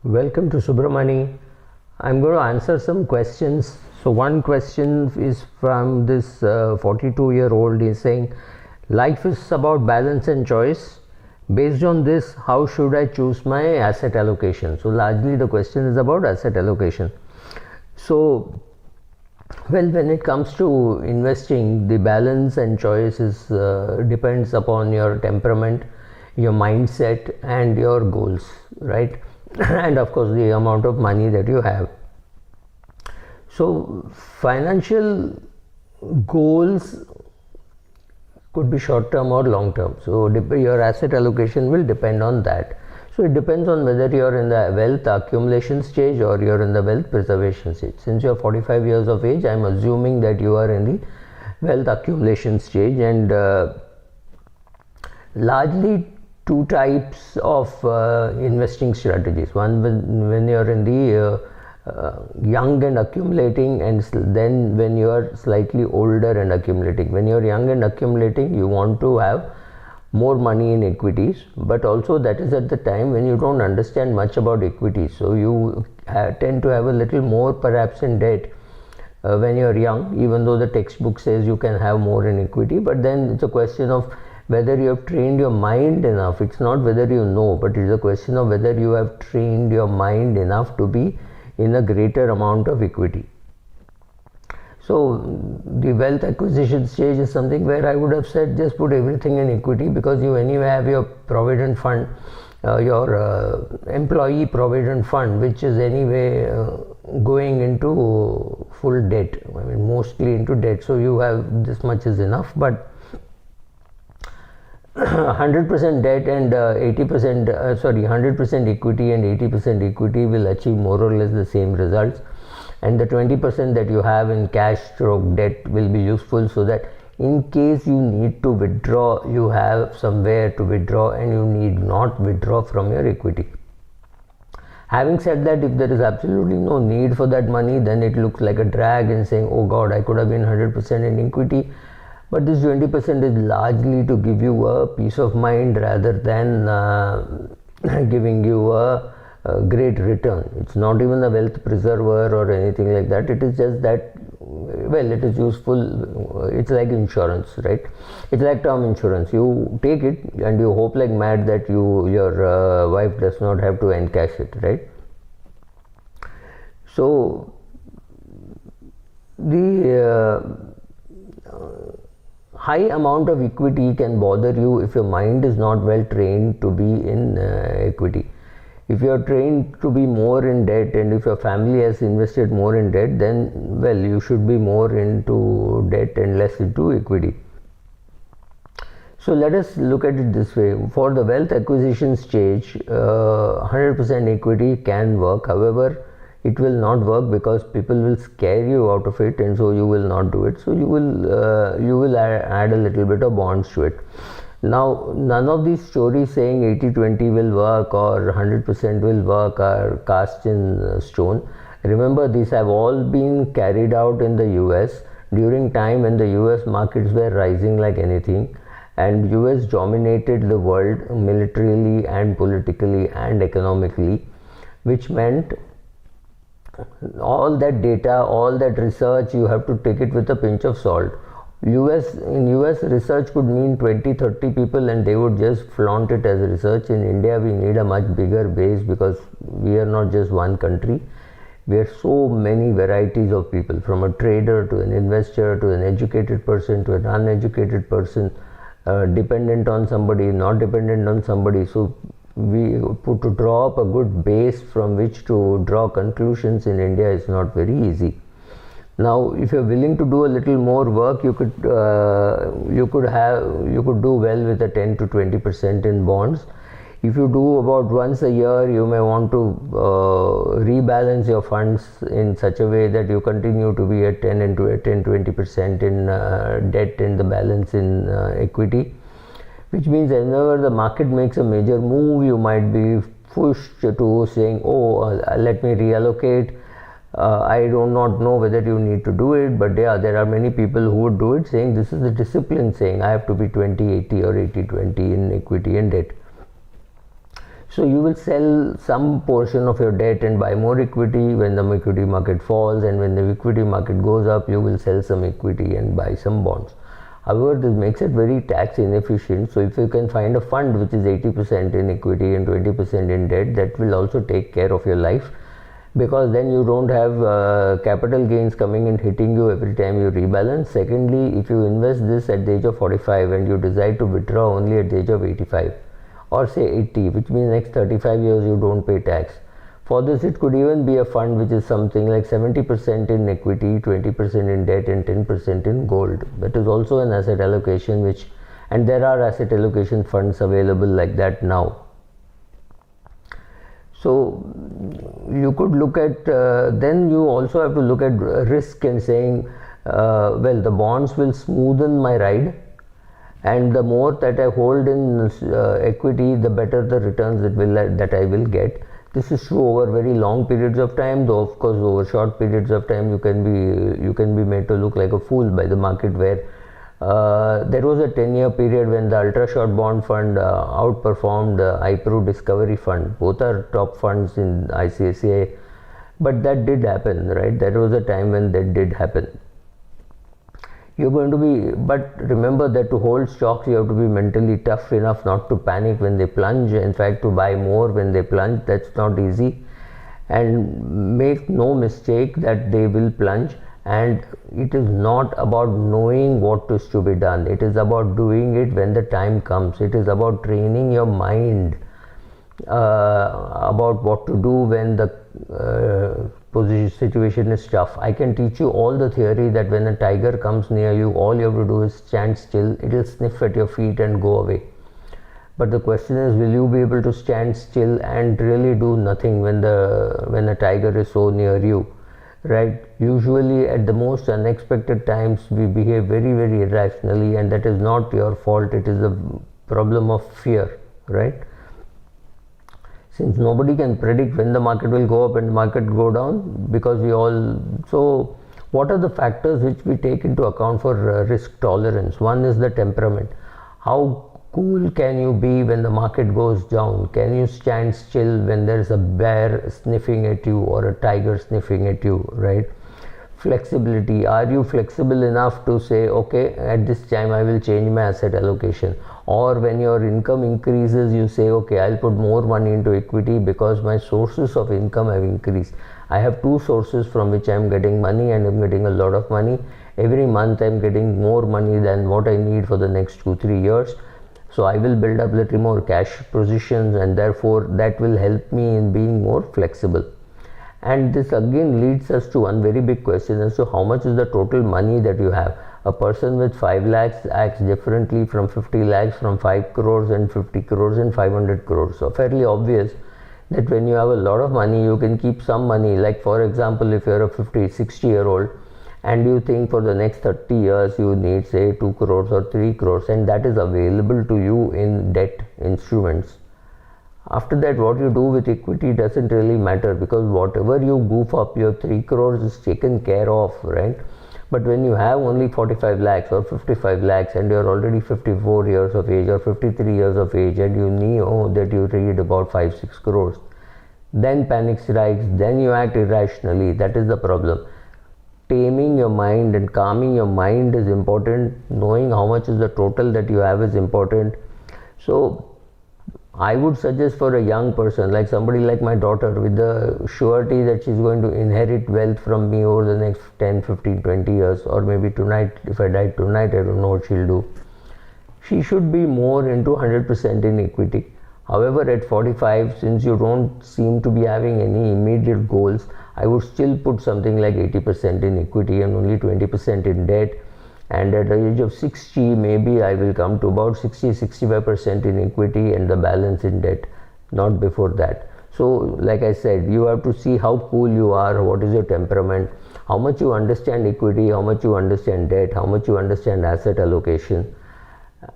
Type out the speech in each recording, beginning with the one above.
Welcome to Subramani. I'm going to answer some questions. So one question is from this 42-year-old. He's saying, life is about balance and choice. Based on this, how should I choose my asset allocation? So largely the question is about asset allocation. So, well, when it comes to investing, the balance and choice depends upon your temperament, your mindset and your goals, right? And of course the amount of money that you have. So financial goals could be short term or long term, so your asset allocation will depend on that. So it depends on whether you're in the wealth accumulation stage or you're in the wealth preservation stage. Since you're 45 years of age, I'm assuming that you are in the wealth accumulation stage, and largely two types of investing strategies. One when you're in the young and accumulating, and then when you are slightly older and accumulating. When you're young and accumulating, you want to have more money in equities, but also that is at the time when you don't understand much about equities, so you tend to have a little more perhaps in debt when you're young, even though the textbook says you can have more in equity. But then it's a question of whether you have trained your mind enough. It's not whether you know, but it's a question of whether you have trained your mind enough to be in a greater amount of equity. So the wealth acquisition stage is something where I would have said just put everything in equity, because you anyway have your provident fund, your employee provident fund, which is anyway going into full debt, I mean mostly into debt. So you have this much is enough, but 100% debt and 100% equity and 80% equity will achieve more or less the same results, and the 20% that you have in cash stroke debt will be useful, so that in case you need to withdraw, you have somewhere to withdraw and you need not withdraw from your equity. Having said that, if there is absolutely no need for that money, then it looks like a drag and saying, oh God, I could have been 100% in equity. But this 20% is largely to give you a peace of mind rather than giving you a great return. It's not even a wealth preserver or anything like that. It is just that, well, it is useful. It's like insurance, right? It's like term insurance. You take it and you hope like mad that your wife does not have to encash it, right? So the high amount of equity can bother you if your mind is not well trained to be in equity. If you are trained to be more in debt, and if your family has invested more in debt, then well, you should be more into debt and less into equity. So let us look at it this way. For the wealth acquisition stage, 100% equity can work. However, it will not work because people will scare you out of it, and so you will not do it. So you will add a little bit of bonds to it. Now, none of these stories saying 80-20 will work or 100% will work are cast in stone. Remember, these have all been carried out in the US during time when the US markets were rising like anything, and US dominated the world militarily and politically and economically, which meant all that data, all that research, you have to take it with a pinch of salt. In US research could mean 20-30 people and they would just flaunt it as research. In India we need a much bigger base because we are not just one country. We are so many varieties of people, from a trader to an investor to an educated person to an uneducated person, dependent on somebody, not dependent on somebody. So to draw up a good base from which to draw conclusions in India is not very easy. Now, if you're willing to do a little more work, you could do well with a 10 to 20% in bonds. If you do about once a year, you may want to rebalance your funds in such a way that you continue to be at 10-20% in debt and the balance in equity. Which means whenever the market makes a major move, you might be pushed to saying, oh, let me reallocate. I do not know whether you need to do it, but yeah, there are many people who would do it, saying this is the discipline, saying I have to be 20-80 or 80-20 in equity and debt. So you will sell some portion of your debt and buy more equity when the equity market falls, and when the equity market goes up, you will sell some equity and buy some bonds. However, this makes it very tax inefficient. So if you can find a fund which is 80% in equity and 20% in debt, that will also take care of your life, because then you don't have capital gains coming and hitting you every time you rebalance. Secondly, if you invest this at the age of 45 and you decide to withdraw only at the age of 85 or say 80, which means next 35 years you don't pay tax. For this, it could even be a fund which is something like 70% in equity, 20% in debt and 10% in gold. That is also an asset allocation, and there are asset allocation funds available like that now. So you could look at, then you also have to look at risk and saying, well, the bonds will smoothen my ride, and the more that I hold in equity, the better the returns that I will get. This is true over very long periods of time, though of course over short periods of time you can be made to look like a fool by the market, where there was a 10-year period when the ultra short bond fund outperformed the IPRO Discovery Fund. Both are top funds in ICICI, but that did happen, right? There was a time when that did happen. You're going to be, but remember that to hold stocks, you have to be mentally tough enough not to panic when they plunge. In fact, to buy more when they plunge, that's not easy. And make no mistake that they will plunge. And it is not about knowing what is to be done. It is about doing it when the time comes. It is about training your mind about what to do when the situation is tough. I can teach you all the theory that when a tiger comes near you, all you have to do is stand still. It will sniff at your feet and go away. But the question is, will you be able to stand still and really do nothing when a tiger is so near you? Right? Usually at the most unexpected times we behave very, very irrationally, and that is not your fault. It is a problem of fear, right? Since nobody can predict when the market will go up and the market go down, because so what are the factors which we take into account for risk tolerance? One is the temperament. How cool can you be when the market goes down? Can you stand still when there is a bear sniffing at you or a tiger sniffing at you, right? Flexibility. Are you flexible enough to say, okay, at this time I will change my asset allocation? Or when your income increases, you say, okay, I'll put more money into equity because my sources of income have increased. I have two sources from which I'm getting money, and I'm getting a lot of money. Every month I'm getting more money than what I need for the next 2-3 years. So I will build up little more cash positions, and therefore that will help me in being more flexible. And this again leads us to one very big question as to how much is the total money that you have. A person with 5 lakhs acts differently from 50 lakhs, from 5 crores and 50 crores and 500 crores. So fairly obvious that when you have a lot of money, you can keep some money. Like for example, if you're a 50, 60-year-old and you think for the next 30 years you need say 2 crores or 3 crores, and that is available to you in debt instruments. After that, what you do with equity doesn't really matter, because whatever you goof up, your 3 crores is taken care of, right? But when you have only 45 lakhs or 55 lakhs and you're already 54 years of age or 53 years of age, and you know that you need about 5-6 crores, then panic strikes, then you act irrationally. That is the problem. Taming your mind and calming your mind is important. Knowing how much is the total that you have is important. So I would suggest for a young person, like somebody like my daughter, with the surety that she's going to inherit wealth from me over the next 10, 15, 20 years, or maybe tonight, if I die tonight, I don't know what she'll do. She should be more into 100% in equity. However, at 45, since you don't seem to be having any immediate goals, I would still put something like 80% in equity and only 20% in debt. And at the age of 60, maybe I will come to about 60-65% in equity and the balance in debt, not before that. So like I said, you have to see how cool you are, what is your temperament, how much you understand equity, how much you understand debt, how much you understand asset allocation,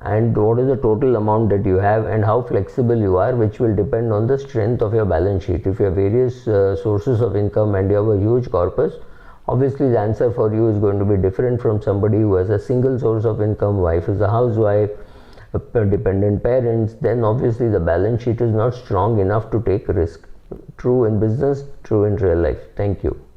and what is the total amount that you have, and how flexible you are, which will depend on the strength of your balance sheet. If you have various sources of income and you have a huge corpus, obviously the answer for you is going to be different from somebody who has a single source of income. Wife is a housewife, dependent parents, then obviously the balance sheet is not strong enough to take risk. True in business, true in real life. Thank you.